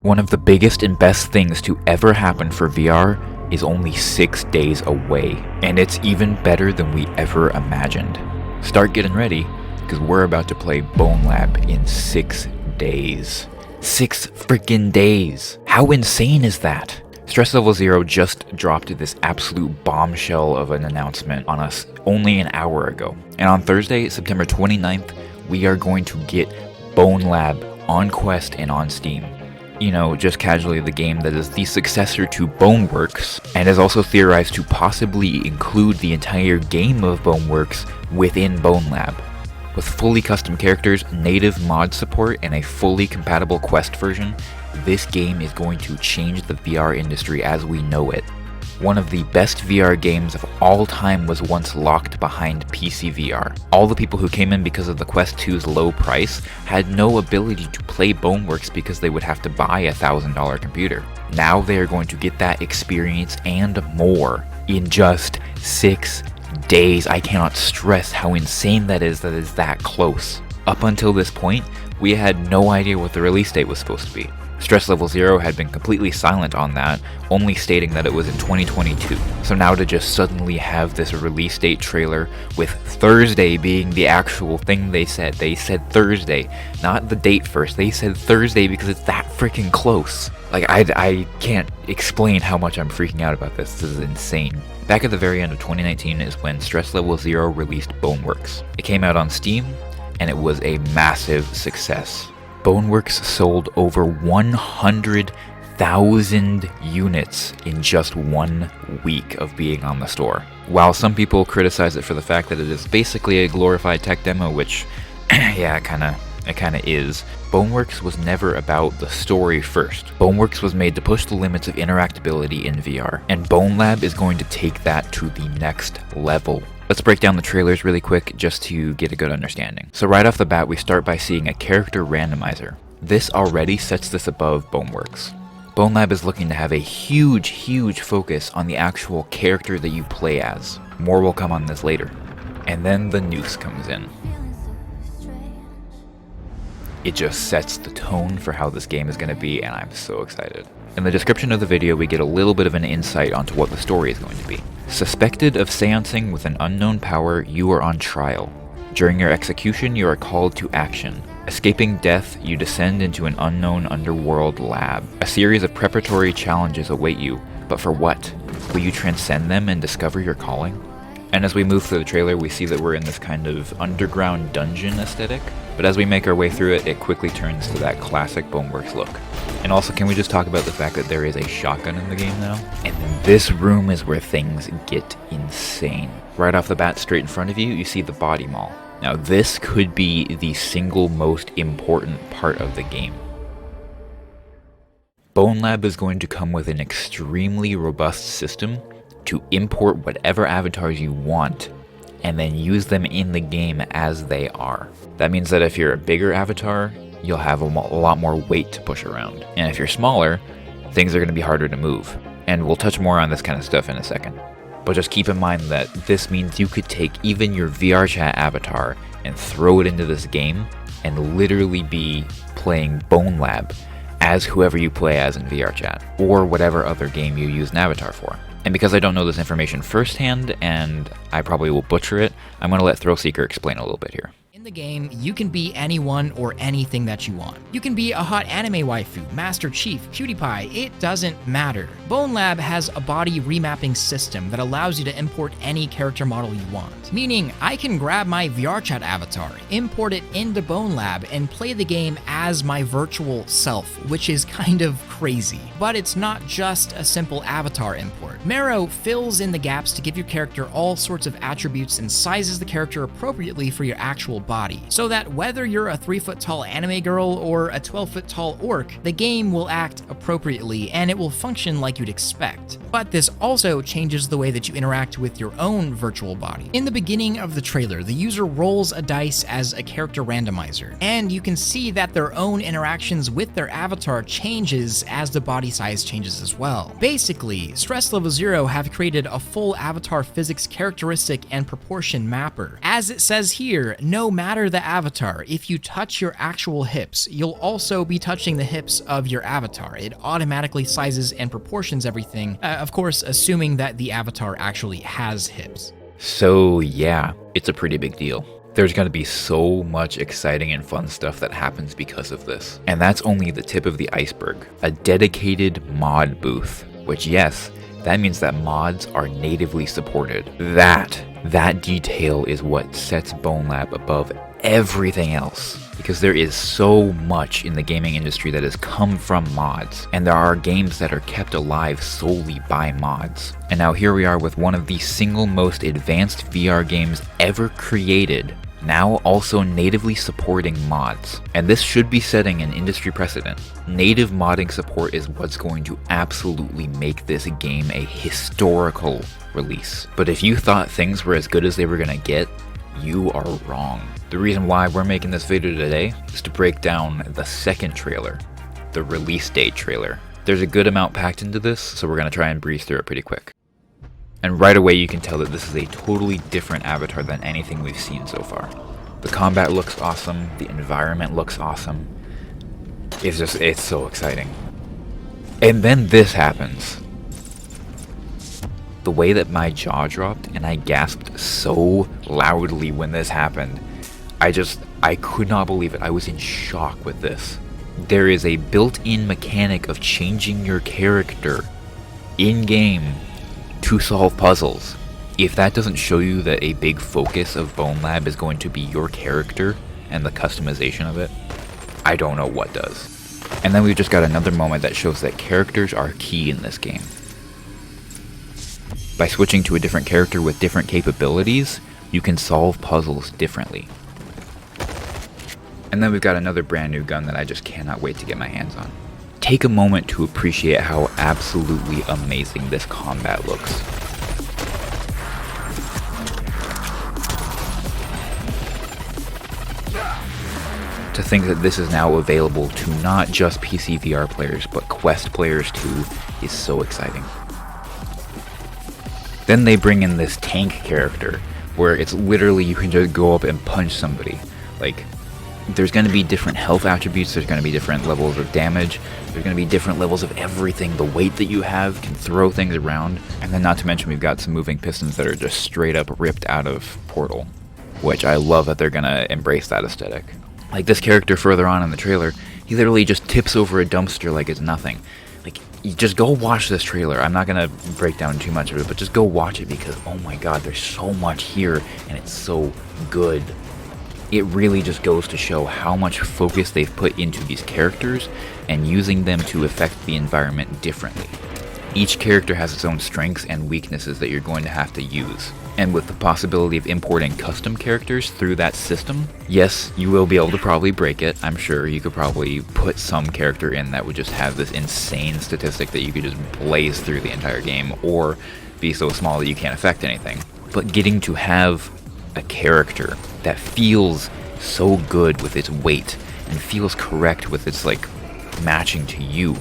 One of the biggest and best things to ever happen for VR is only 6 days away, and it's even better than we ever imagined. Start getting ready, because we're about to play Bonelab in 6 days. 6 freaking days! How insane is that? Stress Level Zero just dropped this absolute bombshell of an announcement on us only an hour ago. And on Thursday, September 29th, we are going to get Bonelab on Quest and on Steam. You know, just casually the game that is the successor to Boneworks, and is also theorized to possibly include the entire game of Boneworks within Bonelab. With fully custom characters, native mod support, and a fully compatible Quest version, this game is going to change the VR industry as we know it. One of the best VR games of all time was once locked behind PC VR. All the people who came in because of the Quest 2's low price had no ability to play Boneworks because they would have to buy a $1,000 computer. Now they are going to get that experience and more in just 6 days. I cannot stress how insane that is that close. Up until this point, we had no idea what the release date was supposed to be. Stress Level Zero had been completely silent on that, only stating that it was in 2022. So now to just suddenly have this release date trailer with Thursday being the actual thing they said Thursday, not the date first, they said Thursday because it's that freaking close. Like, I can't explain how much I'm freaking out about this. This is insane. Back at the very end of 2019 is when Stress Level Zero released Boneworks. It came out on Steam, and it was a massive success. Boneworks sold over 100,000 units in just 1 week of being on the store. While some people criticize it for the fact that it is basically a glorified tech demo, which, yeah, it kinda is, Boneworks was never about the story first. Boneworks was made to push the limits of interactability in VR, and Bonelab is going to take that to the next level. Let's break down the trailers really quick just to get a good understanding. So right off the bat, we start by seeing a character randomizer. This already sets this above Boneworks. Bonelab is looking to have a huge focus on the actual character that you play as. More will come on this later. And then the noose comes in. It just sets the tone for how this game is going to be, and I'm so excited. In the description of the video, we get a little bit of an insight onto what the story is going to be. Suspected of seancing with an unknown power, you are on trial. During your execution, you are called to action. Escaping death, you descend into an unknown underworld lab. A series of preparatory challenges await you, but for what? Will you transcend them and discover your calling? And as we move through the trailer, we see that we're in this kind of underground dungeon aesthetic, but as we make our way through it, it quickly turns to that classic Boneworks look. And also, can we just talk about the fact that there is a shotgun in the game now? And this room is where things get insane. Right off the bat, straight in front of you, you see the body mall. Now this could be the single most important part of the game. Bonelab is going to come with an extremely robust system to import whatever avatars you want and then use them in the game as they are. That means that if you're a bigger avatar, you'll have a lot more weight to push around. And if you're smaller, things are going to be harder to move. And we'll touch more on this kind of stuff in a second. But just keep in mind that this means you could take even your VR chat avatar and throw it into this game and literally be playing Bonelab as whoever you play as in VR chat, or whatever other game you use an avatar for. And because I don't know this information firsthand, and I probably will butcher it, I'm going to let Thrillseeker explain a little bit here. In the game, you can be anyone or anything that you want. You can be a hot anime waifu, Master Chief, PewDiePie, it doesn't matter. Bonelab has a body remapping system that allows you to import any character model you want. Meaning, I can grab my VRChat avatar, import it into Bonelab, and play the game as my virtual self, which is kind of crazy. But it's not just a simple avatar import. Marrow fills in the gaps to give your character all sorts of attributes and sizes the character appropriately for your actual body, so that whether you're a 3-foot tall anime girl or a 12-foot tall orc, the game will act appropriately and it will function like you'd expect. But this also changes the way that you interact with your own virtual body. In the beginning of the trailer, the user rolls a dice as a character randomizer, and you can see that their own interactions with their avatar changes as the body size changes as well. Basically, Stress Level Zero have created a full avatar physics characteristic and proportion mapper. As it says here, no matter the avatar, if you touch your actual hips, you'll also be touching the hips of your avatar. It automatically sizes and proportions everything, of course, assuming that the avatar actually has hips. So yeah, it's a pretty big deal. There's going to be so much exciting and fun stuff that happens because of this. And that's only the tip of the iceberg. A dedicated mod booth, which yes, that means that mods are natively supported. That detail is what sets Bonelab above everything else. Because there is so much in the gaming industry that has come from mods, and there are games that are kept alive solely by mods. And now here we are with one of the single most advanced VR games ever created, now also natively supporting mods. And this should be setting an industry precedent. Native modding support is what's going to absolutely make this game a historical release. But if you thought things were as good as they were gonna get, you are wrong. The reason why we're making this video today is to break down the second trailer, the release date trailer. There's a good amount packed into this, so we're gonna try and breeze through it pretty quick. And right away you can tell that this is a totally different avatar than anything we've seen so far. The combat looks awesome, the environment looks awesome. It's so exciting. And then this happens. The way that my jaw dropped and I gasped so loudly when this happened, I could not believe it. I was in shock with this. There is a built-in mechanic of changing your character in-game to solve puzzles. If that doesn't show you that a big focus of Bonelab is going to be your character and the customization of it, I don't know what does. And then we've just got another moment that shows that characters are key in this game. By switching to a different character with different capabilities, you can solve puzzles differently. And then we've got another brand new gun that I just cannot wait to get my hands on. Take a moment to appreciate how absolutely amazing this combat looks. To think that this is now available to not just PC VR players, but Quest players too, is so exciting. Then they bring in this tank character, where it's literally you can just go up and punch somebody. Like, there's going to be different health attributes, there's going to be different levels of damage, there's going to be different levels of everything. The weight that you have can throw things around, and then not to mention we've got some moving pistons that are just straight up ripped out of Portal, which I love that they're going to embrace that aesthetic. Like this character further on in the trailer, he literally just tips over a dumpster like it's nothing. Like, you just go watch this trailer. I'm not gonna break down too much of it, but just go watch it because, oh my god, there's so much here and it's so good. It really just goes to show how much focus they've put into these characters and using them to affect the environment differently. Each character has its own strengths and weaknesses that you're going to have to use. And with the possibility of importing custom characters through that system, yes, you will be able to probably break it. I'm sure you could probably put some character in that would just have this insane statistic that you could just blaze through the entire game, or be so small that you can't affect anything. But getting to have a character that feels so good with its weight and feels correct with its like matching to you,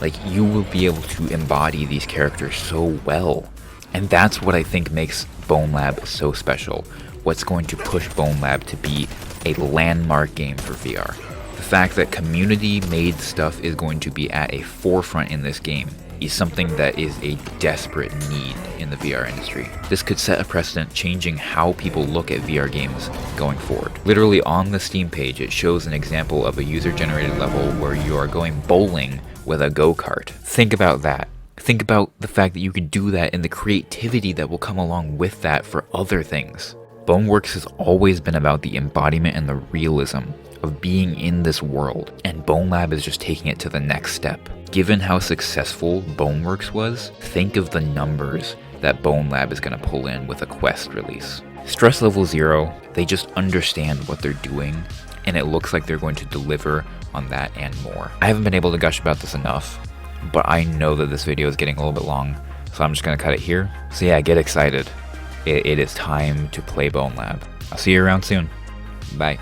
like you will be able to embody these characters so well. And that's what I think makes Bonelab so special. What's going to push Bonelab to be a landmark game for VR. The fact that community-made stuff is going to be at a forefront in this game is something that is a desperate need in the VR industry. This could set a precedent changing how people look at VR games going forward. Literally on the Steam page, it shows an example of a user-generated level where you are going bowling with a go-kart. Think about that. Think about the fact that you could do that and the creativity that will come along with that for other things. Boneworks has always been about the embodiment and the realism of being in this world, and Bonelab is just taking it to the next step. Given how successful Boneworks was, think of the numbers that Bonelab is going to pull in with a Quest release. Stress Level Zero, they just understand what they're doing, and it looks like they're going to deliver on that and more. I haven't been able to gush about this enough, but I know that this video is getting a little bit long, so I'm just going to cut it here. So yeah, get excited. It is time to play Bonelab. I'll see you around soon. Bye.